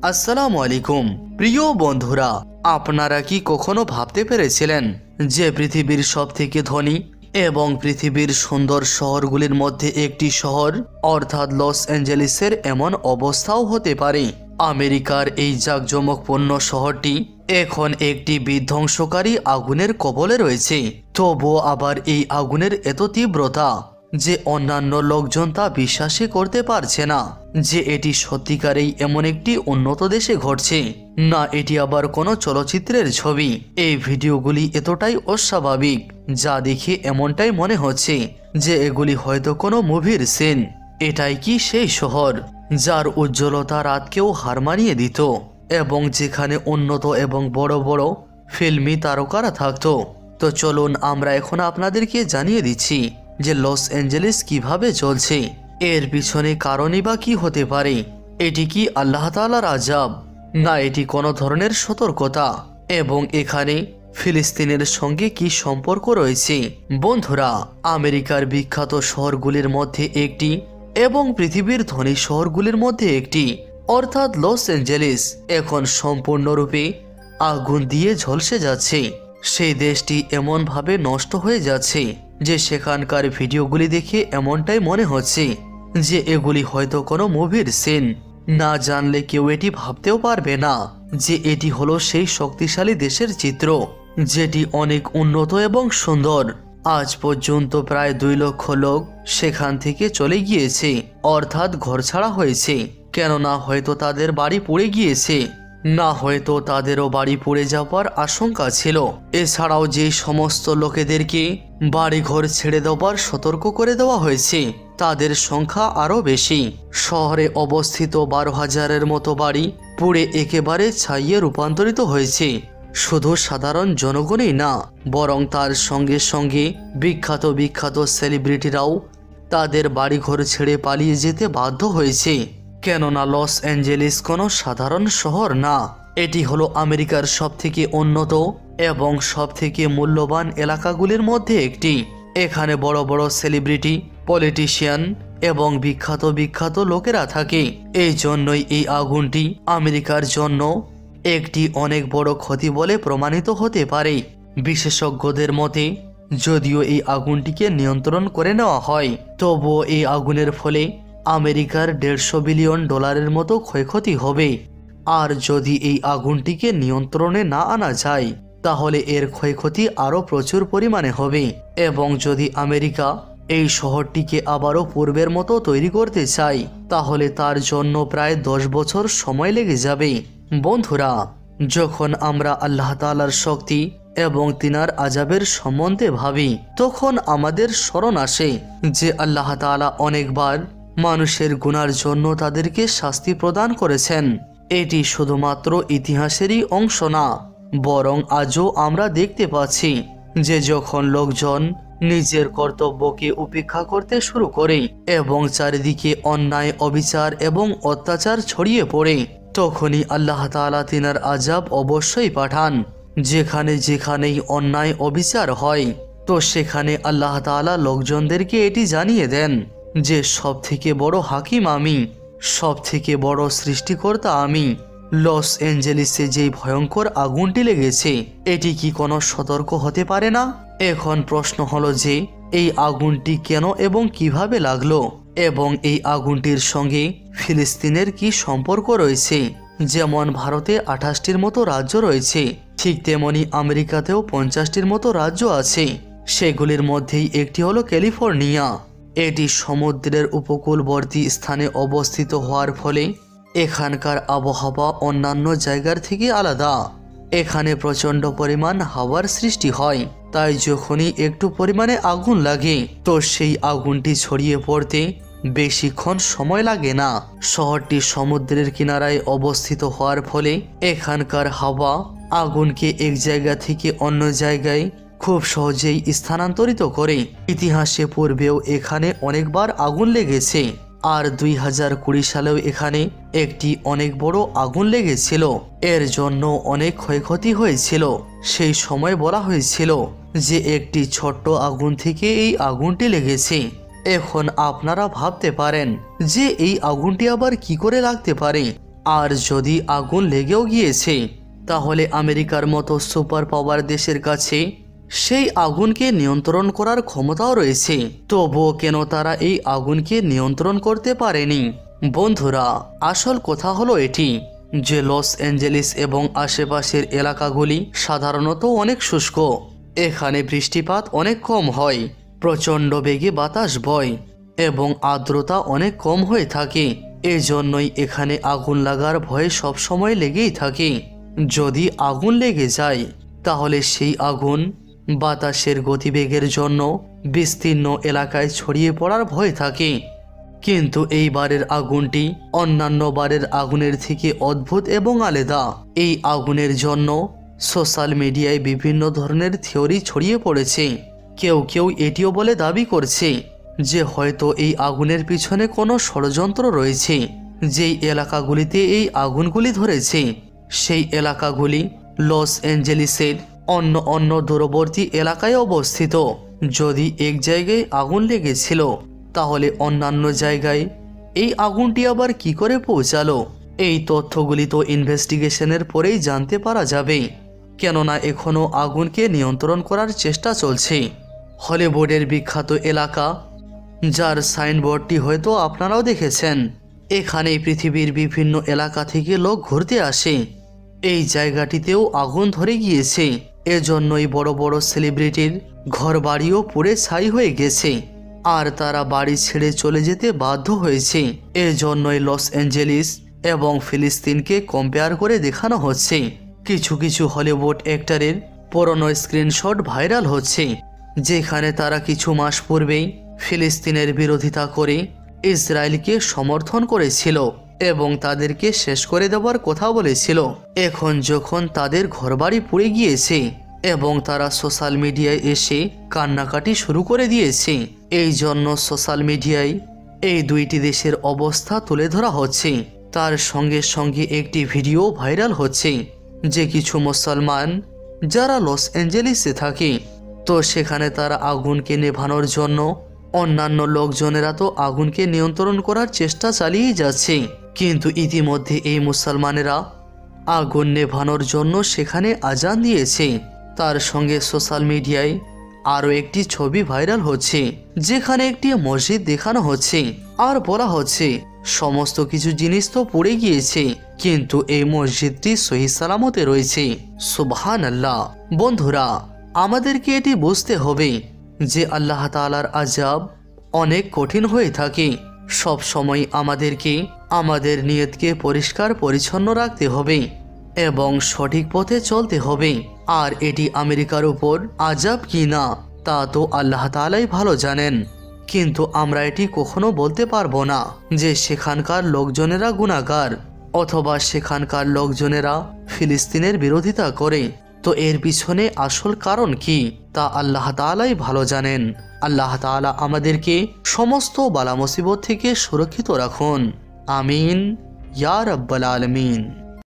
আসসালামু আলাইকুম প্রিয় বন্ধুরা, আপনারা কি কখনো ভাবতে পেরেছিলেন যে পৃথিবীর সবথেকে ধনী এবং পৃথিবীর সুন্দর শহরগুলির মধ্যে একটি শহর অর্থাৎ লস অ্যাঞ্জেলেসের এমন অবস্থাও হতে পারে? আমেরিকার এই জাঁকজমকপূর্ণ শহরটি এখন একটি বিধ্বংসকারী আগুনের কবলে রয়েছে। তবুও আবার এই আগুনের এত তীব্রতা যে অন্যান্য লোকজন তা বিশ্বাসই করতে পারছে না যে এটি সত্যিকারেই এমন একটি উন্নত দেশে ঘটছে, না এটি আবার কোনো চলচ্চিত্রের ছবি। এই ভিডিওগুলি এতটাই অস্বাভাবিক যা দেখে এমনটাই মনে হচ্ছে যে এগুলি হয়তো কোনো মুভির সিন। এটাই কি সেই শহর যার উজ্জ্বলতা রাতকেও হার মানিয়ে দিত এবং যেখানে উন্নত এবং বড় বড় ফিল্মি তারকারা থাকতো? তো চলুন আমরা এখন আপনাদেরকে জানিয়ে দিচ্ছি যে লস অ্যাঞ্জেলেস কিভাবে চলছে, এর পিছনে কারণই বা কি হতে পারে। এটি কি আল্লাহ তাআলার আযাব, না এটি কোনো ধরনের সতর্কতা, এবং এখানে ফিলিস্তিনের সঙ্গে কি সম্পর্ক রয়েছে? বন্ধুরা, আমেরিকার বিখ্যাত শহরগুলির মধ্যে একটি এবং পৃথিবীর ধনী শহরগুলির মধ্যে একটি অর্থাৎ লস অ্যাঞ্জেলেস এখন সম্পূর্ণরূপে আগুন দিয়ে ঝলসে যাচ্ছে। সেই দেশটি এমনভাবে নষ্ট হয়ে যাচ্ছে যে সেখানকার ভিডিওগুলি দেখে এমনটাই মনে হচ্ছে যে এগুলি হয়তো কোনো মুভির সিন। না জানলে কেউ এটি ভাবতেও পারবে না যে এটি হলো সেই শক্তিশালী দেশের চিত্র যেটি অনেক উন্নত এবং সুন্দর। আজ পর্যন্ত প্রায় 2 লক্ষ লোক সেখান থেকে চলে গিয়েছে, অর্থাৎ ঘরছাড়া হয়েছে, কেননা হয়তো তাদের বাড়ি পুড়ে গিয়েছে, না হয়তো তাদেরও বাড়ি পুড়ে যাওয়ার আশঙ্কা ছিল। এছাড়াও যে সমস্ত লোকেদেরকে বাড়িঘর ছেড়ে দেওয়ার সতর্ক করে দেওয়া হয়েছে তাদের সংখ্যা আরও বেশি। শহরে অবস্থিত 12,000-এর মতো বাড়ি পুড়ে একেবারে ছাইয়ে রূপান্তরিত হয়েছে। শুধু সাধারণ জনগণই না, বরং তার সঙ্গে সঙ্গে বিখ্যাত বিখ্যাত সেলিব্রিটিরাও তাদের বাড়িঘর ছেড়ে পালিয়ে যেতে বাধ্য হয়েছে। কেননা লস অ্যাঞ্জেলেস কোনো সাধারণ শহর না, এটি হলো আমেরিকার সবথেকে উন্নত এবং সবথেকে মূল্যবান এলাকাগুলির মধ্যে একটি। এখানে বড় বড় সেলিব্রিটি, পলিটিশিয়ান এবং বিখ্যাত বিখ্যাত লোকেরা থাকে। এই জন্যই এই আগুনটি আমেরিকার জন্য একটি অনেক বড় ক্ষতি বলে প্রমাণিত হতে পারে। বিশেষজ্ঞদের মতে যদিও এই আগুনটিকে নিয়ন্ত্রণ করে নেওয়া হয়, তবুও এই আগুনের ফলে আমেরিকার $150 বিলিয়ন মতো ক্ষয়ক্ষতি হবে। আর যদি এই আগুনটিকে নিয়ন্ত্রণে না আনা যায় তাহলে এর ক্ষয়ক্ষতি আরও প্রচুর পরিমাণে হবে, এবং যদি আমেরিকা এই শহরটিকে আবারও পূর্বের মতো তৈরি করতে চায় তাহলে তার জন্য প্রায় 10 বছর সময় লেগে যাবে। বন্ধুরা, যখন আমরা আল্লাহ তাআলার শক্তি এবং তিনার আযাবের সম্বন্ধে ভাবি তখন আমাদের স্মরণ আসে যে আল্লাহ তাআলা অনেকবার মানুষের গুনার জন্য তাদেরকে শাস্তি প্রদান করেছেন। এটি শুধুমাত্র ইতিহাসেরই অংশ না, বরং আজও আমরা দেখতে পাচ্ছি যে যখন লোকজন নিজের কর্তব্যকে উপেক্ষা করতে শুরু করে এবং চারিদিকে অন্যায়, অবিচার এবং অত্যাচার ছড়িয়ে পড়ে, তখনই আল্লাহ তাআলা তিনার আযাব অবশ্যই পাঠান। যেখানে যেখানেই অন্যায় অবিচার হয় তো সেখানে আল্লাহ তাআলা লোকজনদেরকে এটি জানিয়ে দেন যে সবথেকে বড় হাকিম আমি, সবথেকে বড় সৃষ্টিকর্তা আমি। লস অ্যাঞ্জেলেসে যেই ভয়ঙ্কর আগুনটি লেগেছে এটি কি কোনো সতর্ক হতে পারে না? এখন প্রশ্ন হলো যে এই আগুনটি কেন এবং কিভাবে লাগলো, এবং এই আগুনটির সঙ্গে ফিলিস্তিনের কি সম্পর্ক রয়েছে? যেমন ভারতে 28টির মতো রাজ্য রয়েছে, ঠিক তেমনি আমেরিকাতেও 50টির মতো রাজ্য আছে। সেগুলির মধ্যেই একটি হলো ক্যালিফোর্নিয়া। এটি সমুদ্রের উপকূলবর্তী স্থানে অবস্থিত হওয়ার ফলে এখানকার আবহাওয়া অন্যান্য জায়গার থেকে আলাদা। এখানে প্রচণ্ড পরিমাণ হাওয়ার সৃষ্টি হয়, তাই যখনই একটু পরিমাণে আগুন লাগে তো সেই আগুনটি ছড়িয়ে পড়তে বেশিক্ষণ সময় লাগে না। শহরটি সমুদ্রের কিনারায় অবস্থিত হওয়ার ফলে এখানকার হাওয়া আগুনকে এক জায়গা থেকে অন্য জায়গায় খুব সহজেই স্থানান্তরিত করে। ইতিহাসে পূর্বেও এখানে অনেকবার আগুন লেগেছে, আর 2020 সালেও এখানে একটি অনেক বড় আগুন লেগেছিল। এর জন্য অনেক ক্ষয়ক্ষতি হয়েছিল। সেই সময় বলা হয়েছিল যে একটি ছোট্ট আগুন থেকে এই আগুনটি লেগেছে। এখন আপনারা ভাবতে পারেন যে এই আগুনটি আবার কি করে লাগতে পারে। আর যদি আগুন লেগেও গিয়েছে তাহলে আমেরিকার মতো সুপার পাওয়ার দেশের কাছে সেই আগুনকে নিয়ন্ত্রণ করার ক্ষমতাও রয়েছে, তবুও কেন তারা এই আগুনকে নিয়ন্ত্রণ করতে পারেনি? বন্ধুরা, আসল কথা হলো এটি যে লস অ্যাঞ্জেলিস এবং আশেপাশের এলাকাগুলি সাধারণত অনেক শুষ্ক। এখানে বৃষ্টিপাত অনেক কম হয়, প্রচণ্ড বেগে বাতাস বয় এবং আর্দ্রতা অনেক কম হয়ে থাকে। এজন্যই এখানে আগুন লাগার ভয় সবসময় লেগেই থাকে। যদি আগুন লেগে যায় তাহলে সেই আগুন বাতাসের গতিবেগের জন্য বিস্তীর্ণ এলাকায় ছড়িয়ে পড়ার ভয় থাকে। কিন্তু এইবারের আগুনটি অন্যান্য বারের আগুনের থেকে অদ্ভুত এবং আলাদা। এই আগুনের জন্য সোশ্যাল মিডিয়ায় বিভিন্ন ধরনের থিওরি ছড়িয়ে পড়েছে। কেউ কেউ এটিও বলে দাবি করছে যে হয়তো এই আগুনের পিছনে কোনো ষড়যন্ত্র রয়েছে। যেই এলাকাগুলিতে এই আগুনগুলি ধরেছে সেই এলাকাগুলি লস অ্যাঞ্জেলিসের অন্য দূরবর্তী এলাকায় অবস্থিত। যদি এক জায়গায় আগুন লেগেছিল তাহলে অন্যান্য জায়গায় এই আগুনটি আবার কি করে পৌঁছালো? এই তথ্যগুলি তো ইনভেস্টিগেশনের পরেই জানতে পারা যাবে, কেননা এখনও আগুনকে নিয়ন্ত্রণ করার চেষ্টা চলছে। হলিউডের বিখ্যাত এলাকা, যার সাইনবোর্ডটি হয়তো আপনারাও দেখেছেন। এখানে পৃথিবীর বিভিন্ন এলাকা থেকে লোক ঘুরতে আসে। এই জায়গাটিতেও আগুন ধরে গিয়েছে। এজন্যই বড় বড় সেলিব্রিটির ঘরবাড়িও পুড়ে ছাই হয়ে গেছে আর তারা বাড়ি ছেড়ে চলে যেতে বাধ্য হয়েছে। এজন্যই লস অ্যাঞ্জেলিস এবং ফিলিস্তিনকে কম্পেয়ার করে দেখানো হচ্ছে। কিছু কিছু হলিউড অ্যাক্টরের পুরনো স্ক্রিনশট ভাইরাল হচ্ছে, যেখানে তারা কিছু মাস পূর্বেই ফিলিস্তিনের বিরোধিতা করে ইসরায়েলকে সমর্থন করেছিল এবং তাদেরকে শেষ করে দেওয়ার কথা বলেছিল। এখন যখন তাদের ঘরবাড়ি পুড়ে গিয়েছে এবং তারা সোশ্যাল মিডিয়ায় এসে কান্নাকাটি শুরু করে দিয়েছে, এই জন্য সোশ্যাল মিডিয়ায় এই দুইটি দেশের অবস্থা তুলে ধরা হচ্ছে। তার সঙ্গে সঙ্গে একটি ভিডিও ভাইরাল হচ্ছে যে কিছু মুসলমান যারা লস অ্যাঞ্জেলিসে থাকে, তো সেখানে তারা আগুনকে নেভানোর জন্য অন্যান্য লোকজনেরা তো আগুনকে নিয়ন্ত্রণ করার চেষ্টা চালিয়ে যাচ্ছে, কিন্তু ইতিমধ্যে এই মুসলমানেরা আগুন নেভানোর জন্য সেখানে আজান দিয়েছে। তার সঙ্গে সোশ্যাল মিডিয়ায় আরও একটি ছবি ভাইরাল হচ্ছে, যেখানে একটি মসজিদ দেখানো হচ্ছে আর বলা হচ্ছে সমস্ত কিছু জিনিস তো পুড়ে গিয়েছে, কিন্তু এই মসজিদটি সহি সালামতে রয়েছে। সুবহানাল্লাহ। বন্ধুরা, আমাদেরকে এটি বুঝতে হবে যে আল্লাহ তাআলার আযাব অনেক কঠিন হয়ে থাকে। সব সময় আমাদেরকে আমাদের নিয়তকে পরিষ্কার পরিচ্ছন্ন রাখতে হবে এবং সঠিক পথে চলতে হবে। আর এটি আমেরিকার উপর আযাব কি না তা তো আল্লাহ তাআলাই ভালো জানেন, কিন্তু আমরা এটি কখনো বলতে পারবো না যে সেখানকার লোকজনেরা গুনাহগার অথবা সেখানকার লোকজনেরা ফিলিস্তিনের বিরোধিতা করে। তো এর পিছনে আসল কারণ কি তা আল্লাহ তাআলাই ভালো জানেন। আল্লাহ তাআলা আমাদেরকে সমস্ত বালা মুসিবত থেকে সুরক্ষিত রাখুন। আমিন ইয়া রাব্বাল আলামিন।